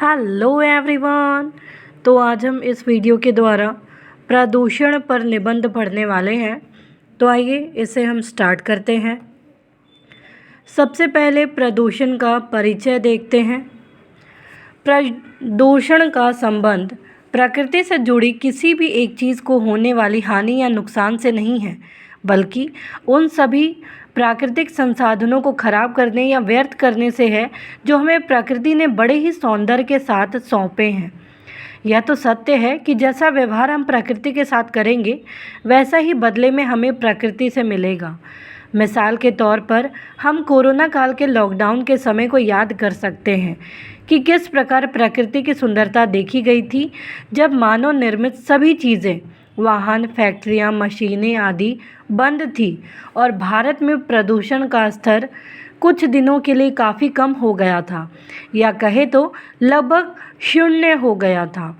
Hello everyone. तो आज हम इस वीडियो के द्वारा प्रदूषण पर निबंध पढ़ने वाले हैं। तो आइए इसे हम स्टार्ट करते हैं। सबसे पहले प्रदूषण का परिचय देखते हैं। प्रदूषण का संबंध प्रकृति से जुड़ी किसी भी एक चीज़ को होने वाली हानि या नुकसान से नहीं है, बल्कि उन सभी प्राकृतिक संसाधनों को खराब करने या व्यर्थ करने से है जो हमें प्रकृति ने बड़े ही सौंदर्य के साथ सौंपे हैं। यह तो सत्य है कि जैसा व्यवहार हम प्रकृति के साथ करेंगे, वैसा ही बदले में हमें प्रकृति से मिलेगा। मिसाल के तौर पर हम कोरोना काल के लॉकडाउन के समय को याद कर सकते हैं कि किस प्रकार प्रकृति की सुंदरता देखी गई थी, जब मानव निर्मित सभी चीज़ें, वाहन, फैक्ट्रियाँ, मशीनें आदि बंद थी और भारत में प्रदूषण का स्तर कुछ दिनों के लिए काफ़ी कम हो गया था, या कहे तो लगभग शून्य हो गया था।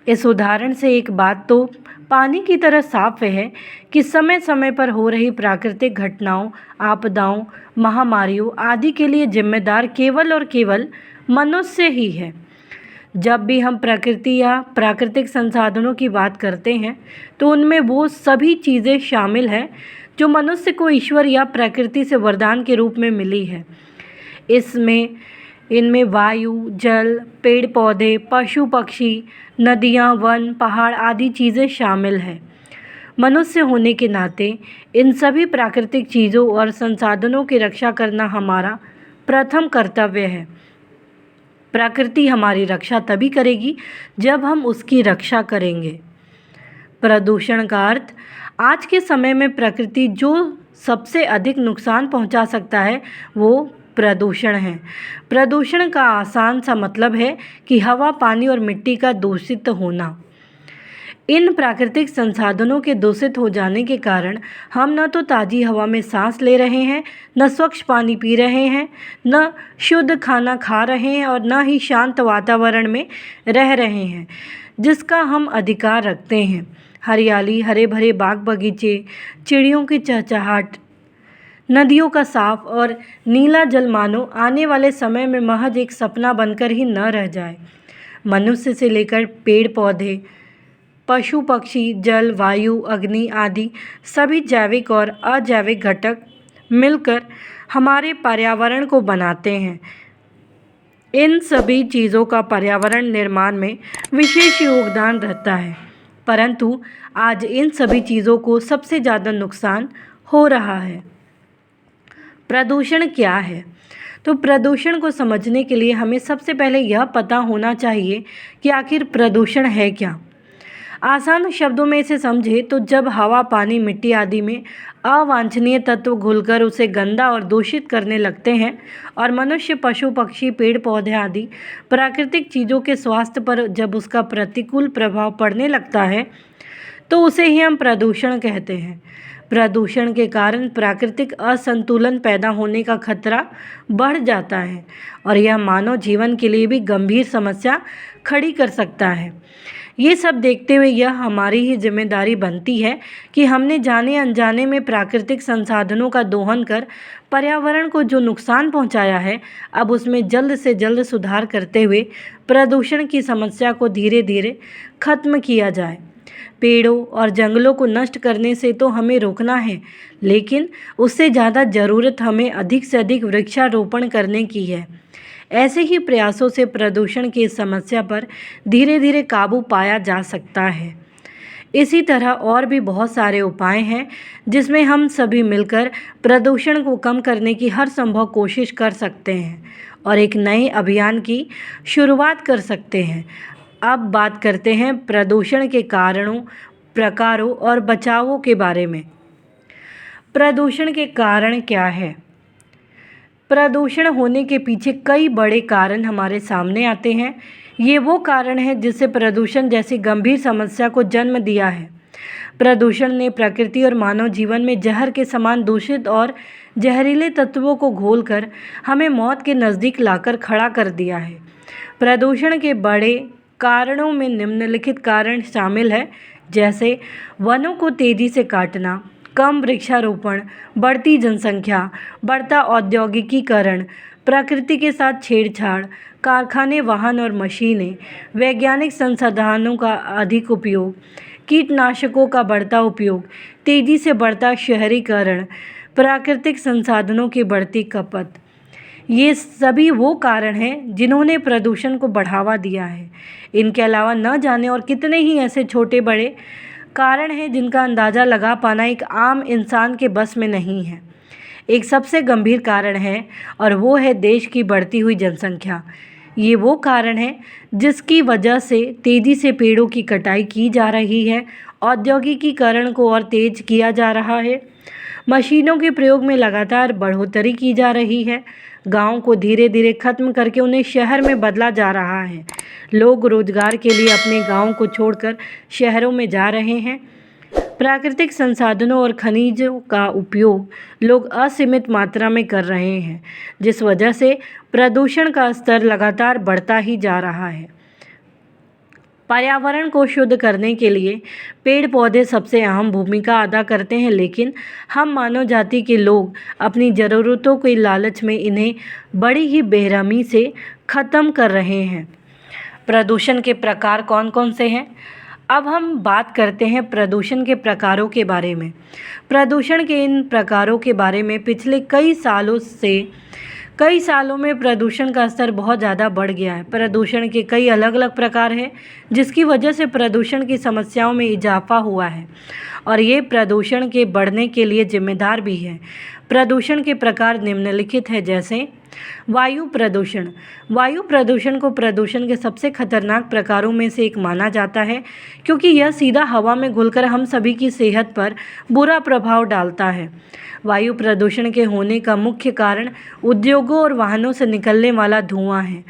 इस उदाहरण से एक बात तो पानी की तरह साफ है कि समय समय पर हो रही प्राकृतिक घटनाओं, आपदाओं, महामारियों आदि के लिए जिम्मेदार केवल और केवल मनुष्य ही है। जब भी हम प्रकृति या प्राकृतिक संसाधनों की बात करते हैं, तो उनमें वो सभी चीज़ें शामिल हैं जो मनुष्य को ईश्वर या प्रकृति से वरदान के रूप में मिली है। इनमें वायु, जल, पेड़ पौधे, पशु पक्षी, नदियाँ, वन, पहाड़ आदि चीज़ें शामिल हैं। मनुष्य होने के नाते इन सभी प्राकृतिक चीज़ों और संसाधनों की रक्षा करना हमारा प्रथम कर्तव्य है। प्रकृति हमारी रक्षा तभी करेगी जब हम उसकी रक्षा करेंगे। प्रदूषण का अर्थ आज के समय में प्रकृति जो सबसे अधिक नुकसान पहुंचा सकता है वो प्रदूषण है। प्रदूषण का आसान सा मतलब है कि हवा, पानी और मिट्टी का दूषित होना। इन प्राकृतिक संसाधनों के दूषित हो जाने के कारण हम न तो ताज़ी हवा में सांस ले रहे हैं, न स्वच्छ पानी पी रहे हैं, न शुद्ध खाना खा रहे हैं और न ही शांत वातावरण में रह रहे हैं जिसका हम अधिकार रखते हैं। हरियाली, हरे भरे बाग बगीचे, चिड़ियों की चहचहाट, नदियों का साफ और नीला जल मानो आने वाले समय में महज एक सपना बनकर ही न रह जाए। मनुष्य से लेकर पेड़ पौधे, पशु पक्षी, जल, वायु, अग्नि आदि सभी जैविक और अजैविक घटक मिलकर हमारे पर्यावरण को बनाते हैं। इन सभी चीज़ों का पर्यावरण निर्माण में विशेष योगदान रहता है, परंतु आज इन सभी चीज़ों को सबसे ज़्यादा नुकसान हो रहा है। प्रदूषण क्या है? तो प्रदूषण को समझने के लिए हमें सबसे पहले यह पता होना चाहिए कि आखिर प्रदूषण है क्या। आसान शब्दों में इसे समझे तो जब हवा, पानी, मिट्टी आदि में अवांछनीय तत्व घुलकर उसे गंदा और दूषित करने लगते हैं और मनुष्य, पशु पक्षी, पेड़ पौधे आदि प्राकृतिक चीज़ों के स्वास्थ्य पर जब उसका प्रतिकूल प्रभाव पड़ने लगता है, तो उसे ही हम प्रदूषण कहते हैं। प्रदूषण के कारण प्राकृतिक असंतुलन पैदा होने का खतरा बढ़ जाता है और यह मानव जीवन के लिए भी गंभीर समस्या खड़ी कर सकता है। ये सब देखते हुए यह हमारी ही जिम्मेदारी बनती है कि हमने जाने अनजाने में प्राकृतिक संसाधनों का दोहन कर पर्यावरण को जो नुकसान पहुंचाया है, अब उसमें जल्द से जल्द सुधार करते हुए प्रदूषण की समस्या को धीरे धीरे खत्म किया जाए। पेड़ों और जंगलों को नष्ट करने से तो हमें रोकना है, लेकिन उससे ज़्यादा ज़रूरत हमें अधिक से अधिक वृक्षारोपण करने की है। ऐसे ही प्रयासों से प्रदूषण की समस्या पर धीरे धीरे काबू पाया जा सकता है। इसी तरह और भी बहुत सारे उपाय हैं जिसमें हम सभी मिलकर प्रदूषण को कम करने की हर संभव कोशिश कर सकते हैं और एक नए अभियान की शुरुआत कर सकते हैं। अब बात करते हैं प्रदूषण के कारणों, प्रकारों और बचावों के बारे में। प्रदूषण के कारण क्या है? प्रदूषण होने के पीछे कई बड़े कारण हमारे सामने आते हैं। ये वो कारण हैं जिससे प्रदूषण जैसी गंभीर समस्या को जन्म दिया है। प्रदूषण ने प्रकृति और मानव जीवन में जहर के समान दूषित और जहरीले तत्वों को घोलकर हमें मौत के नज़दीक लाकर खड़ा कर दिया है। प्रदूषण के बड़े कारणों में निम्नलिखित कारण शामिल हैं, जैसे वनों को तेज़ी से काटना, कम वृक्षारोपण, बढ़ती जनसंख्या, बढ़ता औद्योगिकीकरण, प्रकृति के साथ छेड़छाड़, कारखाने, वाहन और मशीनें, वैज्ञानिक संसाधनों का अधिक उपयोग, कीटनाशकों का बढ़ता उपयोग, तेजी से बढ़ता शहरीकरण, प्राकृतिक संसाधनों की बढ़ती खपत, ये सभी वो कारण हैं जिन्होंने प्रदूषण को बढ़ावा दिया है। इनके अलावा न जाने और कितने ही ऐसे छोटे बड़े कारण हैं जिनका अंदाज़ा लगा पाना एक आम इंसान के बस में नहीं है। एक सबसे गंभीर कारण है और वो है देश की बढ़ती हुई जनसंख्या। ये वो कारण है जिसकी वजह से तेज़ी से पेड़ों की कटाई की जा रही है, औद्योगिकीकरण को और तेज किया जा रहा है, मशीनों के प्रयोग में लगातार बढ़ोतरी की जा रही है, गाँव को धीरे धीरे खत्म करके उन्हें शहर में बदला जा रहा है, लोग रोजगार के लिए अपने गाँव को छोड़कर शहरों में जा रहे हैं, प्राकृतिक संसाधनों और खनिजों का उपयोग लोग असीमित मात्रा में कर रहे हैं, जिस वजह से प्रदूषण का स्तर लगातार बढ़ता ही जा रहा है। पर्यावरण को शुद्ध करने के लिए पेड़ पौधे सबसे अहम भूमिका अदा करते हैं, लेकिन हम मानव जाति के लोग अपनी ज़रूरतों के लालच में इन्हें बड़ी ही बेरहमी से ख़त्म कर रहे हैं। प्रदूषण के प्रकार कौन कौन से हैं? अब हम बात करते हैं प्रदूषण के प्रकारों के बारे में। प्रदूषण के इन प्रकारों के बारे में पिछले कई सालों में प्रदूषण का स्तर बहुत ज़्यादा बढ़ गया है। प्रदूषण के कई अलग अलग प्रकार हैं, जिसकी वजह से प्रदूषण की समस्याओं में इजाफा हुआ है और ये प्रदूषण के बढ़ने के लिए जिम्मेदार भी है। प्रदूषण के प्रकार निम्नलिखित हैं, जैसे वायु प्रदूषण। वायु प्रदूषण को प्रदूषण के सबसे खतरनाक प्रकारों में से एक माना जाता है, क्योंकि यह सीधा हवा में घुलकर हम सभी की सेहत पर बुरा प्रभाव डालता है। वायु प्रदूषण के होने का मुख्य कारण उद्योगों और वाहनों से निकलने वाला धुआं है।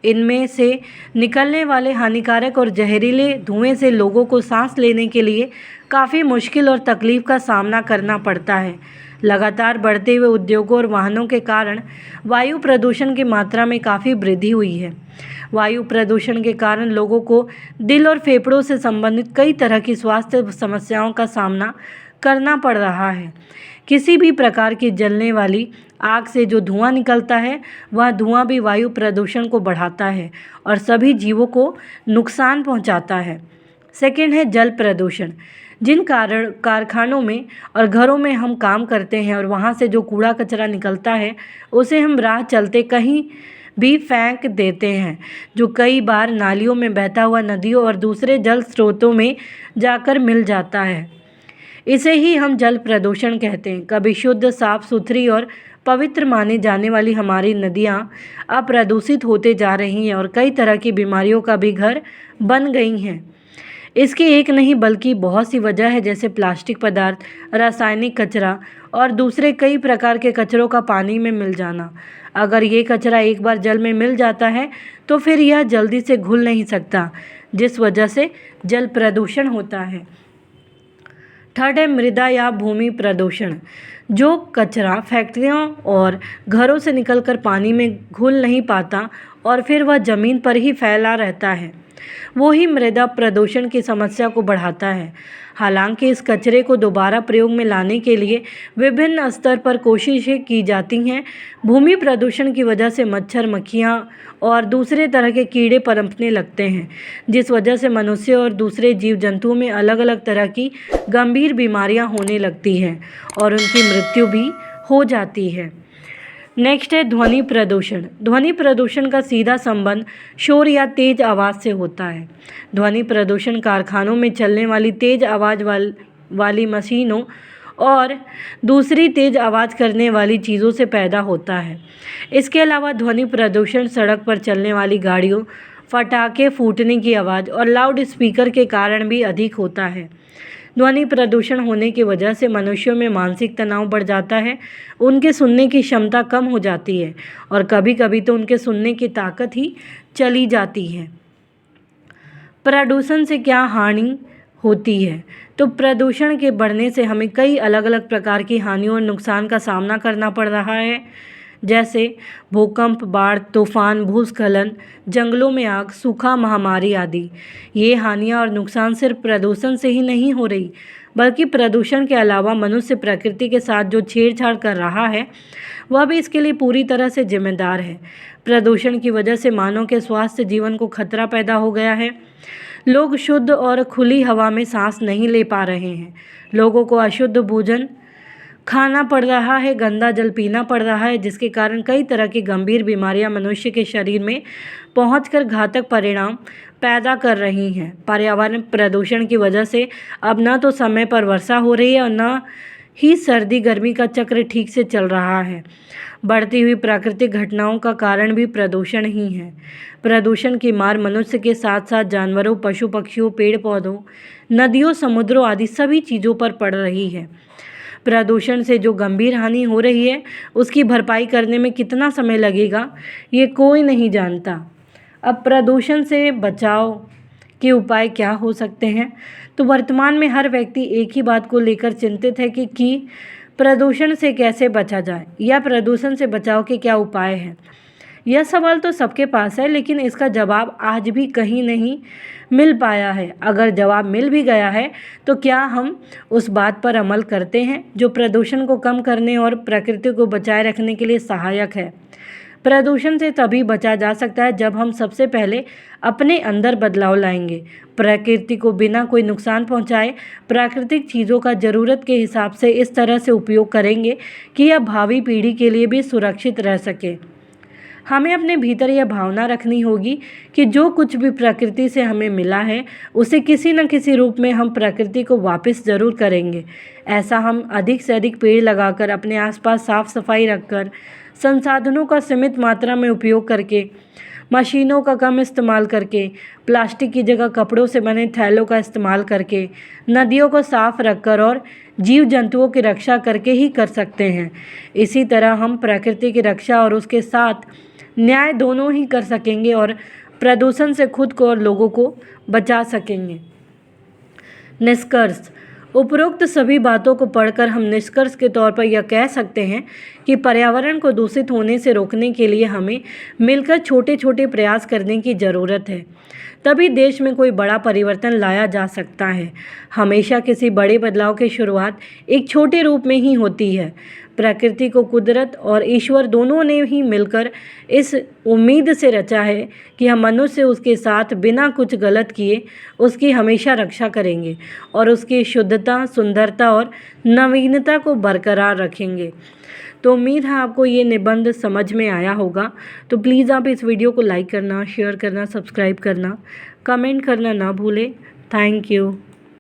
इनमें से निकलने वाले हानिकारक और जहरीले धुएं से लोगों को सांस लेने के लिए काफ़ी मुश्किल और तकलीफ का सामना करना पड़ता है। लगातार बढ़ते हुए उद्योगों और वाहनों के कारण वायु प्रदूषण की मात्रा में काफ़ी वृद्धि हुई है। वायु प्रदूषण के कारण लोगों को दिल और फेफड़ों से संबंधित कई तरह की स्वास्थ्य समस्याओं का सामना करना पड़ रहा है। किसी भी प्रकार की जलने वाली आग से जो धुआं निकलता है, वह धुआं भी वायु प्रदूषण को बढ़ाता है और सभी जीवों को नुकसान पहुंचाता है। सेकंड है जल प्रदूषण। जिन कारखानों में और घरों में हम काम करते हैं और वहाँ से जो कूड़ा कचरा निकलता है, उसे हम राह चलते कहीं भी फेंक देते हैं, जो कई बार नालियों में बहता हुआ नदियों और दूसरे जल स्रोतों में जाकर मिल जाता है। इसे ही हम जल प्रदूषण कहते हैं। कभी शुद्ध, साफ सुथरी और पवित्र माने जाने वाली हमारी नदियाँ अब प्रदूषित होते जा रही हैं और कई तरह की बीमारियों का भी घर बन गई हैं। इसकी एक नहीं बल्कि बहुत सी वजह है, जैसे प्लास्टिक पदार्थ, रासायनिक कचरा और दूसरे कई प्रकार के कचरों का पानी में मिल जाना। अगर ये कचरा एक बार जल में मिल जाता है तो फिर यह जल्दी से घुल नहीं सकता, जिस वजह से जल प्रदूषण होता है। थर्ड है मृदा या भूमि प्रदूषण। जो कचरा फैक्ट्रियों और घरों से निकलकर पानी में घुल नहीं पाता और फिर वह ज़मीन पर ही फैला रहता है, वो ही मृदा प्रदूषण की समस्या को बढ़ाता है। हालांकि इस कचरे को दोबारा प्रयोग में लाने के लिए विभिन्न स्तर पर कोशिशें की जाती हैं, भूमि प्रदूषण की वजह से मच्छर, मक्खियाँ और दूसरे तरह के कीड़े पनपने लगते हैं, जिस वजह से मनुष्य और दूसरे जीव जंतुओं में अलग अलग तरह की गंभीर बीमारियां होने लगती हैं और उनकी मृत्यु भी हो जाती है। नेक्स्ट है ध्वनि प्रदूषण। ध्वनि प्रदूषण का सीधा संबंध शोर या तेज आवाज़ से होता है। ध्वनि प्रदूषण कारखानों में चलने वाली तेज आवाज़ वाली मशीनों और दूसरी तेज आवाज़ करने वाली चीज़ों से पैदा होता है। इसके अलावा ध्वनि प्रदूषण सड़क पर चलने वाली गाड़ियों, पटाखे फूटने की आवाज़ और लाउड स्पीकर के कारण भी अधिक होता है। ध्वनि प्रदूषण होने की वजह से मनुष्यों में मानसिक तनाव बढ़ जाता है, उनके सुनने की क्षमता कम हो जाती है और कभी कभी तो उनके सुनने की ताकत ही चली जाती है। प्रदूषण से क्या हानि होती है? तो प्रदूषण के बढ़ने से हमें कई अलग अलग प्रकार की हानियों और नुकसान का सामना करना पड़ रहा है, जैसे भूकंप, बाढ़, तूफान, भूस्खलन, जंगलों में आग, सूखा, महामारी आदि। ये हानियाँ और नुकसान सिर्फ प्रदूषण से ही नहीं हो रही, बल्कि प्रदूषण के अलावा मनुष्य प्रकृति के साथ जो छेड़छाड़ कर रहा है वह भी इसके लिए पूरी तरह से जिम्मेदार है। प्रदूषण की वजह से मानव के स्वास्थ्य जीवन को खतरा पैदा हो गया है। लोग शुद्ध और खुली हवा में सांस नहीं ले पा रहे हैं। लोगों को अशुद्ध भोजन खाना पड़ रहा है, गंदा जल पीना पड़ रहा है, जिसके कारण कई तरह की गंभीर बीमारियां मनुष्य के शरीर में पहुंचकर घातक परिणाम पैदा कर रही हैं। पर्यावरण प्रदूषण की वजह से अब न तो समय पर वर्षा हो रही है और न ही सर्दी गर्मी का चक्र ठीक से चल रहा है। बढ़ती हुई प्राकृतिक घटनाओं का कारण भी प्रदूषण ही है। प्रदूषण की मार मनुष्य के साथ साथ जानवरों, पशु पक्षियों, पेड़ पौधों, नदियों, समुद्रों आदि सभी चीज़ों पर पड़ रही है। प्रदूषण से जो गंभीर हानि हो रही है उसकी भरपाई करने में कितना समय लगेगा ये कोई नहीं जानता। अब प्रदूषण से बचाव के उपाय क्या हो सकते हैं? तो वर्तमान में हर व्यक्ति एक ही बात को लेकर चिंतित है कि प्रदूषण से कैसे बचा जाए या प्रदूषण से बचाव के क्या उपाय हैं। यह सवाल तो सबके पास है, लेकिन इसका जवाब आज भी कहीं नहीं मिल पाया है। अगर जवाब मिल भी गया है तो क्या हम उस बात पर अमल करते हैं जो प्रदूषण को कम करने और प्रकृति को बचाए रखने के लिए सहायक है? प्रदूषण से तभी बचा जा सकता है जब हम सबसे पहले अपने अंदर बदलाव लाएंगे। प्रकृति को बिना कोई नुकसान पहुंचाए प्राकृतिक चीज़ों का ज़रूरत के हिसाब से इस तरह से उपयोग करेंगे कि यह भावी पीढ़ी के लिए भी सुरक्षित रह सके। हमें अपने भीतर यह भावना रखनी होगी कि जो कुछ भी प्रकृति से हमें मिला है उसे किसी न किसी रूप में हम प्रकृति को वापस ज़रूर करेंगे। ऐसा हम अधिक से अधिक पेड़ लगाकर, अपने आसपास साफ सफाई रखकर, संसाधनों का सीमित मात्रा में उपयोग करके, मशीनों का कम इस्तेमाल करके, प्लास्टिक की जगह कपड़ों से बने थैलों का इस्तेमाल करके, नदियों को साफ रखकर और जीव जंतुओं की रक्षा करके ही कर सकते हैं। इसी तरह हम प्रकृति की रक्षा और उसके साथ न्याय दोनों ही कर सकेंगे और प्रदूषण से खुद को और लोगों को बचा सकेंगे। निष्कर्ष: उपरोक्त सभी बातों को पढ़कर हम निष्कर्ष के तौर पर यह कह सकते हैं कि पर्यावरण को दूषित होने से रोकने के लिए हमें मिलकर छोटे छोटे प्रयास करने की ज़रूरत है। तभी देश में कोई बड़ा परिवर्तन लाया जा सकता है। हमेशा किसी बड़े बदलाव की शुरुआत एक छोटे रूप में ही होती है। प्रकृति को कुदरत और ईश्वर दोनों ने ही मिलकर इस उम्मीद से रचा है कि हम मनुष्य उसके साथ बिना कुछ गलत किए उसकी हमेशा रक्षा करेंगे और उसकी शुद्धता, सुंदरता और नवीनता को बरकरार रखेंगे। तो उम्मीद है आपको ये निबंध समझ में आया होगा। तो प्लीज़ आप इस वीडियो को लाइक करना, शेयर करना, सब्सक्राइब करना, कमेंट करना ना भूलें। Thank you.